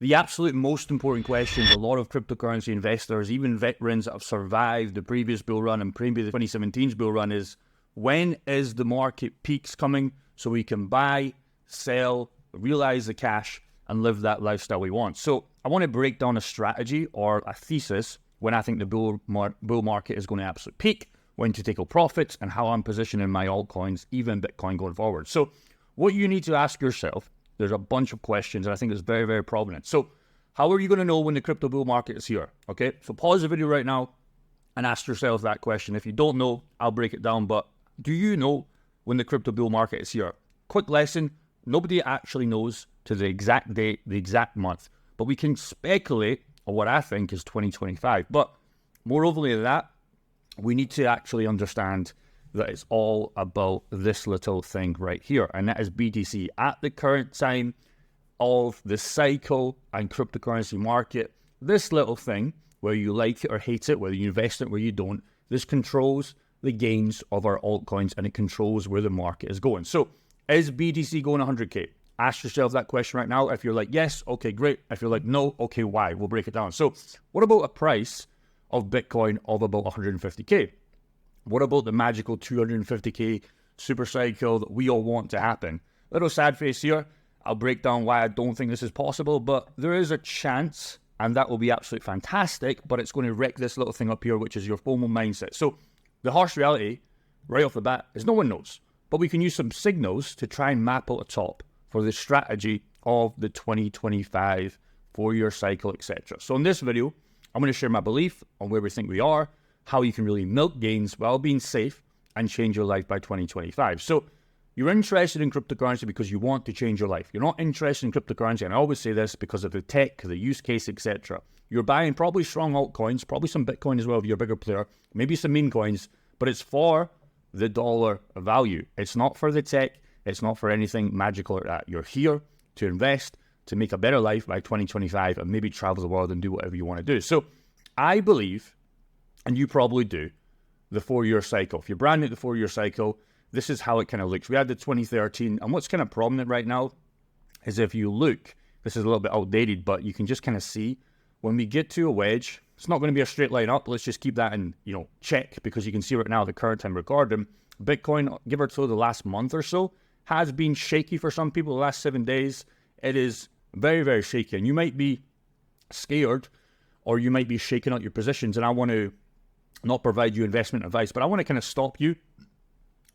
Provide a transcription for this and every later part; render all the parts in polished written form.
The absolute most important questions a lot of cryptocurrency investors, even veterans that have survived the previous bull run and maybe the 2017's bull run is, when is the market peaks coming so we can buy, sell, realize the cash, and live that lifestyle we want? So I want to break down a strategy or a thesis when I think the bull market is going to absolutely peak, when to take out profits, and how I'm positioning my altcoins, even Bitcoin, going forward. So what you need to ask yourself, there's a bunch of questions, and I think it's very, very prominent. So how are you going to know when the crypto bull market is here? Okay, so pause the video right now and ask yourself that question. If you don't know, I'll break it down, but do you know when the crypto bull market is here? Quick lesson, nobody actually knows to the exact date, the exact month, but we can speculate on what I think is 2025. But moreover than that, we need to actually understand that it's all about this little thing right here, and that is BTC. At the current time of the cycle and cryptocurrency market, this little thing, whether you like it or hate it, whether you invest in it, where you don't, this controls the gains of our altcoins, and it controls where the market is going. So is BTC going 100K? Ask yourself that question right now. If you're like, yes, okay, great. If you're like, no, okay, why? We'll break it down. So what about a price of Bitcoin of about 150K? What about the magical 250K super cycle that we all want to happen? Little sad face here. I'll break down why I don't think this is possible, but there is a chance, and that will be absolutely fantastic, but it's going to wreck this little thing up here, which is your FOMO mindset. So the harsh reality, right off the bat, is no one knows, but we can use some signals to try and map out a top for the strategy of the 2025 4-year cycle, etc. So in this video, I'm going to share my belief on where we think we are, how you can really milk gains while being safe and change your life by 2025. So you're interested in cryptocurrency because you want to change your life. You're not interested in cryptocurrency, and I always say this, because of the tech, the use case, etc. You're buying probably strong altcoins, probably some Bitcoin as well if you're a bigger player, maybe some meme coins, but it's for the dollar value. It's not for the tech. It's not for anything magical like that. You're here to invest, to make a better life by 2025, and maybe travel the world and do whatever you want to do. So I believe, and you probably do, the 4-year cycle. If you're brand new to the 4-year cycle, this is how it kind of looks. We had the 2013, and what's kind of prominent right now is, if you look, this is a little bit outdated, but you can just kind of see when we get to a wedge, it's not going to be a straight line up. Let's just keep that in, check, because you can see right now, the current time recording, Bitcoin, give or take the last month or so, has been shaky for some people. The last 7 days, it is very, very shaky, and you might be scared, or you might be shaking out your positions, and I want to not provide you investment advice, but I want to kind of stop you,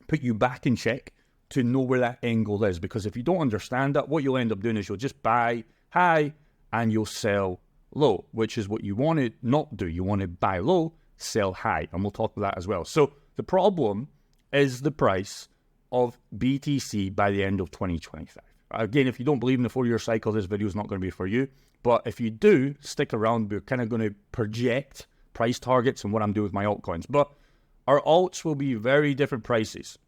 put you back in check to know where that end goal is. Because if you don't understand that, what you'll end up doing is you'll just buy high and you'll sell low, which is what you want to not do. You want to buy low, sell high, and we'll talk about that as well. So the problem is the price of BTC by the end of 2025. Again, if you don't believe in the 4-year cycle, this video is not going to be for you. But if you do, stick around. We're kind of going to project price targets and what I'm doing with my altcoins. But our alts will be very different prices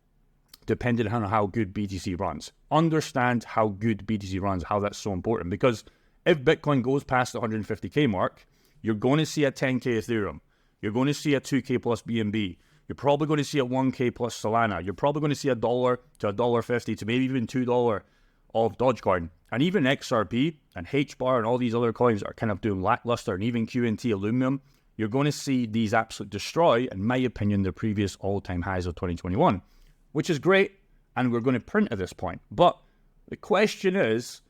depending on how good BTC runs. Understand how good BTC runs, how that's so important. Because if Bitcoin goes past the 150K mark, you're going to see a 10K Ethereum. You're going to see a 2K plus BNB. You're probably going to see a 1K plus Solana. You're probably going to see $1 to $1.50 to maybe even $2 of Dogecoin. And even XRP and HBAR and all these other coins are kind of doing lackluster, and even QNT Aluminum. You're going to see these absolutely destroy, in my opinion, the previous all-time highs of 2021, which is great, and we're going to print at this point. But the question is,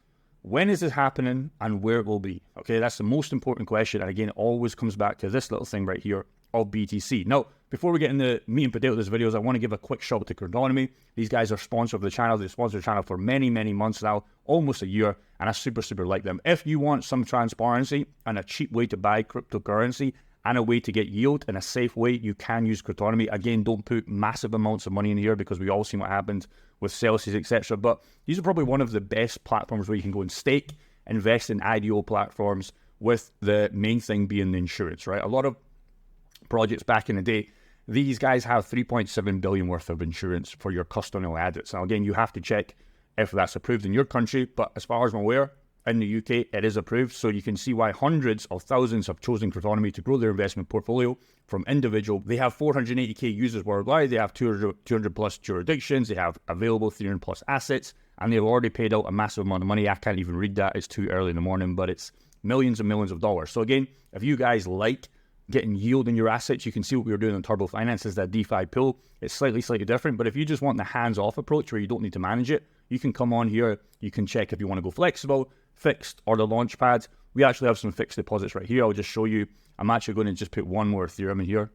when is it happening and where it will be? Okay, that's the most important question, and again, it always comes back to this little thing right here of BTC. Now, before we get into meat and potato of this videos, I want to give a quick shout out to Cryptonomy. These guys are sponsor of the channel. They sponsor the channel for many, many months now, almost a year, and I super, super like them. If you want some transparency and a cheap way to buy cryptocurrency and a way to get yield in a safe way, you can use Cryptonomy. Again, don't put massive amounts of money in here, because we all seen what happened with Celsius, etc. But these are probably one of the best platforms where you can go and stake, invest in IDO platforms, with the main thing being the insurance, right? A lot of projects back in the day, these guys have 3.7 billion worth of insurance for your custodial assets. Now, again, you have to check if that's approved in your country, but as far as I'm aware, in the UK, it is approved. So you can see why hundreds of thousands have chosen Cryptonomy to grow their investment portfolio from individual. They have 480K users worldwide. They have 200 plus jurisdictions. They have available 300 plus assets. and they've already paid out a massive amount of money. I can't even read that. It's too early in the morning, but it's millions and millions of dollars. So again, if you guys like getting yield in your assets, you can see what we were doing on Turbo Finance is that DeFi pool. It's slightly different, but if you just want the hands-off approach where you don't need to manage it, you can come on here. You can check if you want to go flexible, fixed, or the launch pads. We actually have some fixed deposits right here. I'll just show you. I'm actually going to just put one more Ethereum in here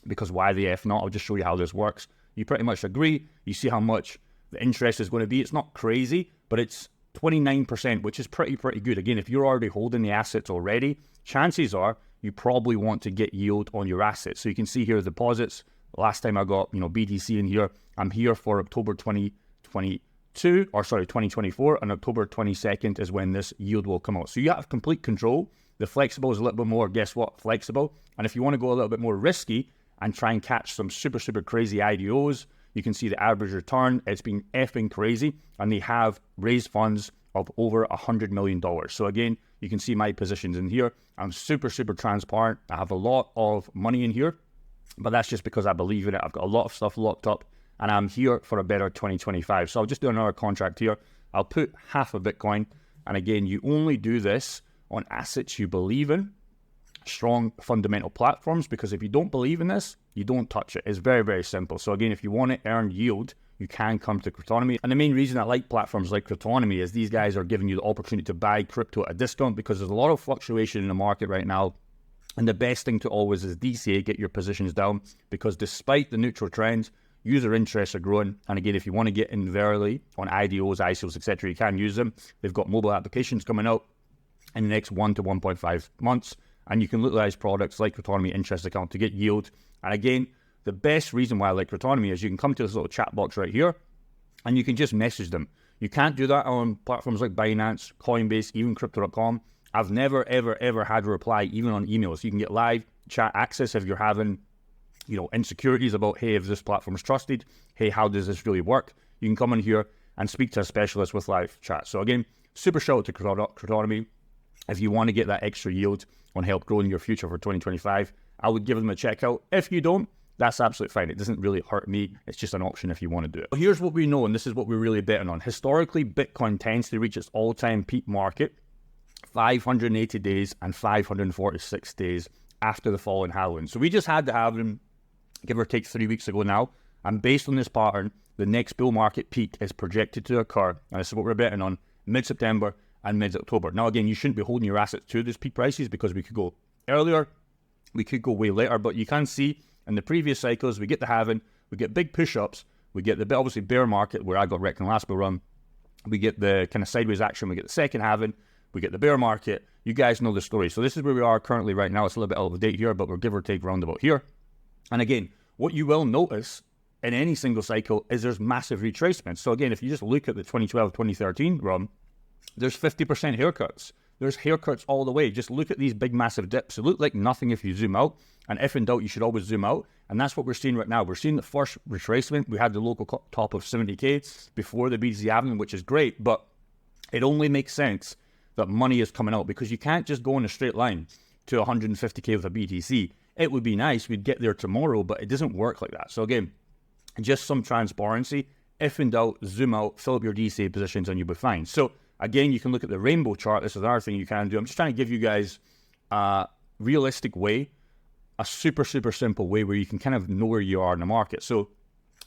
because why the F not? I'll just show you how this works. You pretty much agree. You see how much the interest is going to be. It's not crazy, but it's 29%, which is pretty good. Again, if you're already holding the assets already, chances are you probably want to get yield on your assets. So you can see here the deposits. Last time I got, BTC in here. I'm here for October 2024, and October 22nd is when this yield will come out. So you have complete control. The flexible is a little bit more, guess what, flexible. And if you want to go a little bit more risky and try and catch some super crazy IDOs, you can see the average return. It's been effing crazy, and they have raised funds of over $100 million. So again, you can see my positions in here. I'm super transparent. I have a lot of money in here, but that's just because I believe in it. I've got a lot of stuff locked up, and I'm here for a better 2025. So I'll just do another contract here. I'll put half a Bitcoin, and again, you only do this on assets you believe in, strong fundamental platforms, because if you don't believe in this, you don't touch it. It's very simple. So again, if you want to earn yield, you can come to Cryptonomy. And the main reason I like platforms like Cryptonomy is these guys are giving you the opportunity to buy crypto at a discount, because there's a lot of fluctuation in the market right now. And the best thing to always is DCA, get your positions down, because despite the neutral trends, user interests are growing. And again, if you want to get in verily on IDOs, ICOs, etc., you can use them. They've got mobile applications coming out in the next 1 to 1.5 months. And you can utilize products like Cryptonomy Interest Account to get yield. And again, the best reason why I like Cryptonomy is you can come to this little chat box right here, and you can just message them. You can't do that on platforms like Binance, Coinbase, even Crypto.com. I've never, ever had a reply, even on emails. You can get live chat access if you're having, insecurities about, hey, if this platform is trusted, hey, how does this really work? You can come in here and speak to a specialist with live chat. So again, super shout out to Cryptonomy. If you want to get that extra yield on help growing your future for 2025, I would give them a check out. If you don't, that's absolutely fine. It doesn't really hurt me. It's just an option if you want to do it. But here's what we know, and this is what we're really betting on. Historically, Bitcoin tends to reach its all-time peak market 580 days and 546 days after the fall in halving. So we just had the halving, give or take 3 weeks ago now. And based on this pattern, the next bull market peak is projected to occur, and this is what we're betting on, mid-September and mid-October. Now, again, you shouldn't be holding your assets to these peak prices because we could go earlier, we could go way later, but you can see in the previous cycles, we get the halving, we get big push-ups, we get the obviously bear market where I got wrecked in the last bull run, we get the kind of sideways action, we get the second halving, we get the bear market. You guys know the story. So this is where we are currently right now. It's a little bit out of date here, but we're give or take roundabout here. And again, what you will notice in any single cycle is there's massive retracements. So again, if you just look at the 2012, 2013 run, there's 50% haircuts. There's haircuts all the way. Just look at these big, massive dips. They look like nothing if you zoom out. And if in doubt, you should always zoom out. And that's what we're seeing right now. We're seeing the first retracement. We had the local top of 70K before the BTC halving, which is great. But it only makes sense that money is coming out, because you can't just go in a straight line to 150K with a BTC. It would be nice. We'd get there tomorrow, but it doesn't work like that. So again, just some transparency. If in doubt, zoom out, fill up your DCA positions, and you'll be fine. So again, you can look at the rainbow chart. This is another thing you can do. I'm just trying to give you guys a realistic way, a super simple way where you can kind of know where you are in the market. So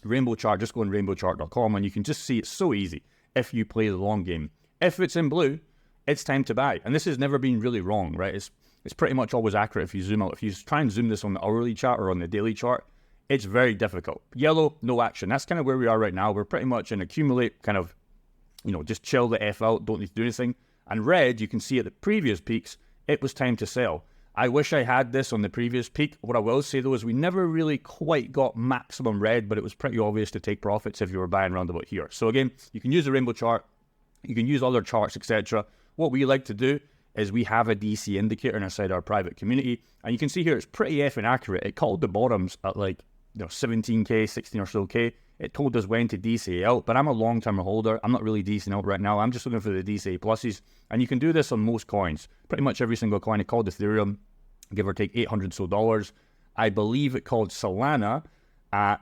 rainbow chart, just go on rainbowchart.com, and you can just see it's so easy if you play the long game. If it's in blue, it's time to buy. And this has never been really wrong, right? It's pretty much always accurate if you zoom out. If you try and zoom this on the hourly chart or on the daily chart, it's very difficult. Yellow, no action. That's kind of where we are right now. We're pretty much in accumulate, kind of, just chill the F out, don't need to do anything. And red, you can see at the previous peaks, it was time to sell. I wish I had this on the previous peak. What I will say though is we never really quite got maximum red, but it was pretty obvious to take profits if you were buying around about here. So again, you can use the rainbow chart, you can use other charts, etc. What we like to do is we have a DC indicator inside our private community, and you can see here it's pretty effing accurate. It called the bottoms at like 17K, 16 or so K. It told us when to DCA out, but I'm a long-term holder. I'm not really DCing out right now. I'm just looking for the DCA pluses, and you can do this on most coins. Pretty much every single coin. It called Ethereum, give or take $800 so. I believe it called Solana at,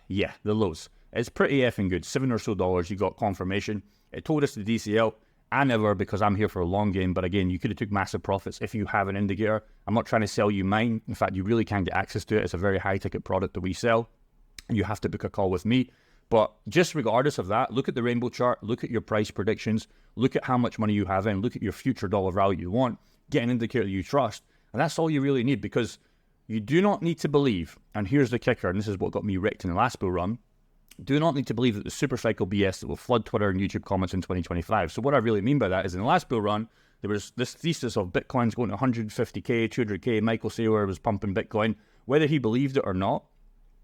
the lows. It's pretty effing good. $7 or so, you got confirmation. It told us the DCL. I never, because I'm here for a long game. But again, you could have took massive profits if you have an indicator. I'm not trying to sell you mine. In fact, you really can't get access to it. It's a very high ticket product that we sell. You have to book a call with me. But just regardless of that, look at the rainbow chart, look at your price predictions, look at how much money you have in, look at your future dollar value you want, get an indicator you trust. And that's all you really need, because you do not need to believe, and here's the kicker, and this is what got me wrecked in the last bull run, do not need to believe that the super cycle BS that will flood Twitter and YouTube comments in 2025. So what I really mean by that is in the last bull run, there was this thesis of Bitcoin's going to 150K, 200K, Michael Saylor was pumping Bitcoin, whether he believed it or not.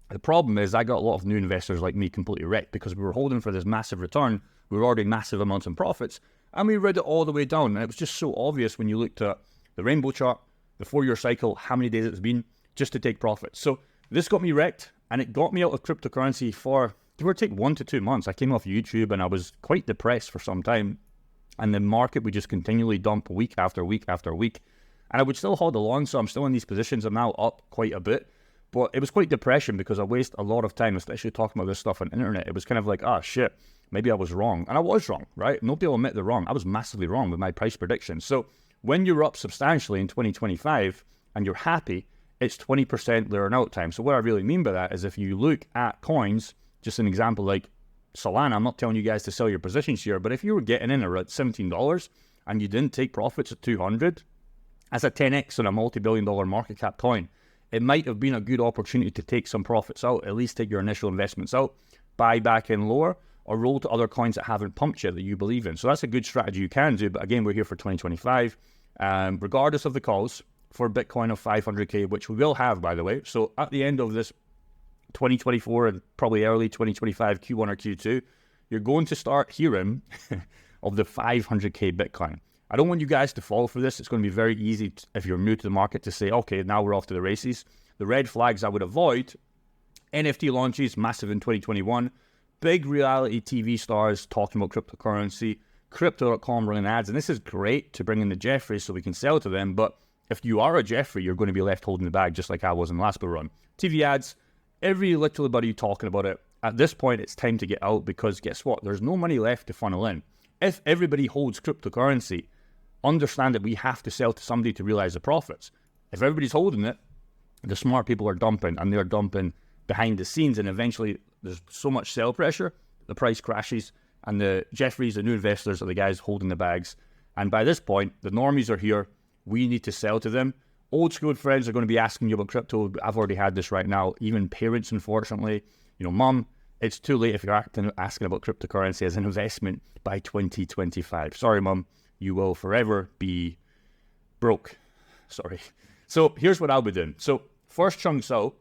The problem is I got a lot of new investors like me completely wrecked because we were holding for this massive return. We were already massive amounts in profits, and we read it all the way down. And it was just so obvious when you looked at the rainbow chart, the 4-year cycle, how many days it's been, just to take profits. So this got me wrecked, and it got me out of cryptocurrency for, give or take, 1 to 2 months. I came off YouTube, and I was quite depressed for some time. And the market would just continually dump week after week after week. And I would still hold along, so I'm still in these positions. I'm now up quite a bit. But it was quite depression because I waste a lot of time, especially talking about this stuff on the internet. It was kind of like, ah, shit, maybe I was wrong. And I was wrong, right? Nobody will admit they're wrong. I was massively wrong with my price predictions. So when you're up substantially in 2025 and you're happy, it's 20% there and out time. So what I really mean by that is if you look at coins, just an example like Solana, I'm not telling you guys to sell your positions here, but if you were getting in around $17 and you didn't take profits at 200, that's a 10x on a multi-billion-dollar market cap coin. It might have been a good opportunity to take some profits out, at least take your initial investments out, buy back in lower, or roll to other coins that haven't pumped yet that you believe in. So that's a good strategy you can do. But again, we're here for 2025. Regardless of the calls for Bitcoin of 500K, which we will have, by the way. So at the end of this 2024 and probably early 2025 Q1 or Q2, you're going to start hearing of the 500K Bitcoin. I don't want you guys to fall for this. It's going to be very easy if you're new to the market to say, okay, now we're off to the races. The red flags I would avoid: NFT launches, massive in 2021, big reality TV stars talking about cryptocurrency, Crypto.com running ads, and this is great to bring in the Jeffries so we can sell to them, but if you are a Jeffrey, you're going to be left holding the bag just like I was in the last bull run. TV ads, literally talking about it. At this point, it's time to get out because guess what? There's no money left to funnel in. If everybody holds cryptocurrency, understand that we have to sell to somebody to realize the profits. If everybody's holding it, the smart people are dumping, and they're dumping behind the scenes, and eventually there's so much sell pressure, the price crashes, and the Jeffries, the new investors, are the guys holding the bags. And by this point, the normies are here. We need to sell to them. Old school friends are going to be asking you about crypto. I've already had this right now. Even parents, unfortunately. Mom, it's too late if you're asking about cryptocurrency as an investment by 2025. Sorry, Mom. You will forever be broke. Sorry. So here's what I'll be doing. So first chunks out,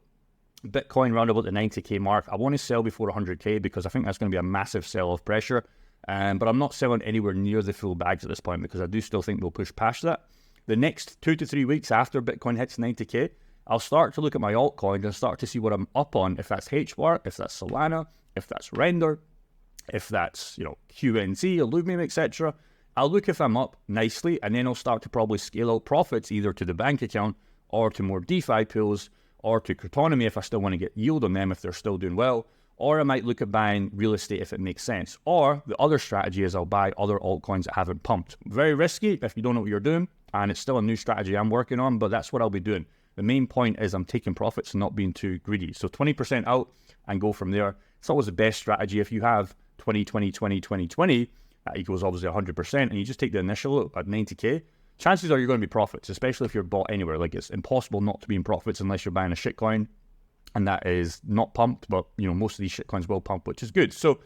Bitcoin round about the 90K mark. I want to sell before 100K because I think that's going to be a massive sell-off pressure. But I'm not selling anywhere near the full bags at this point because I do still think we'll push past that. The next 2 to 3 weeks after Bitcoin hits 90K, I'll start to look at my altcoins and start to see what I'm up on. If that's HBAR, if that's Solana, if that's Render, if that's QNZ, Illuvium, etc. I'll look if I'm up nicely, and then I'll start to probably scale out profits either to the bank account or to more DeFi pools or to Cryptonomy if I still want to get yield on them if they're still doing well. Or I might look at buying real estate if it makes sense. Or the other strategy is I'll buy other altcoins that haven't pumped. Very risky if you don't know what you're doing, and it's still a new strategy I'm working on, but that's what I'll be doing. The main point is I'm taking profits and not being too greedy. So 20% out and go from there. It's always the best strategy. If you have 20, 20, 20, 20, 20, that equals obviously 100%, and you just take the initial at 90K, chances are you're going to be profits, especially if you're bought anywhere. Like, it's impossible not to be in profits unless you're buying a shitcoin, and that is not pumped, but most of these shitcoins will pump, which is good. So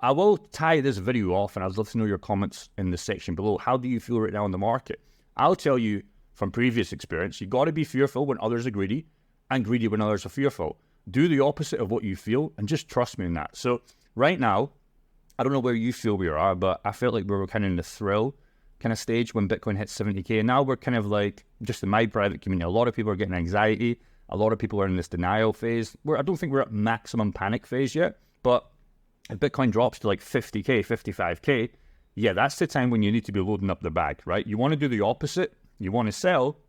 I will tie this video off, and I'd love to know your comments in the section below. How do you feel right now in the market? I'll tell you from previous experience, you got to be fearful when others are greedy, and greedy when others are fearful. Do the opposite of what you feel, and just trust me in that. So right now, I don't know where you feel we are, but I felt like we were kind of in the thrill kind of stage when Bitcoin hit 70K. And now we're kind of like, just in my private community, a lot of people are getting anxiety. A lot of people are in this denial phase. I don't think we're at maximum panic phase yet, but if Bitcoin drops to like 50K, 55K, yeah, that's the time when you need to be loading up the bag, right? You want to do the opposite. You want to sell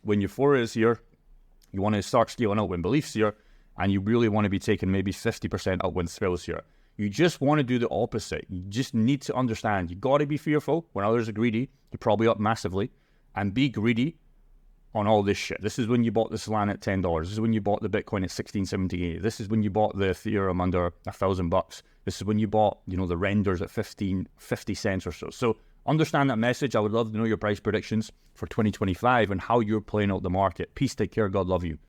when euphoria is here. You want to start scaling out when belief's here. and you really want to be taking maybe 50% upwind thrills here. You just want to do the opposite. You just need to understand, you got to be fearful when others are greedy. You're probably up massively, and be greedy on all this shit. This is when you bought the Solana at $10. This is when you bought the Bitcoin at 1678. This is when you bought the Ethereum under $1,000. This is when you bought, the renders at 50 cents or so. So understand that message. I would love to know your price predictions for 2025 and how you're playing out the market. Peace, take care, God love you.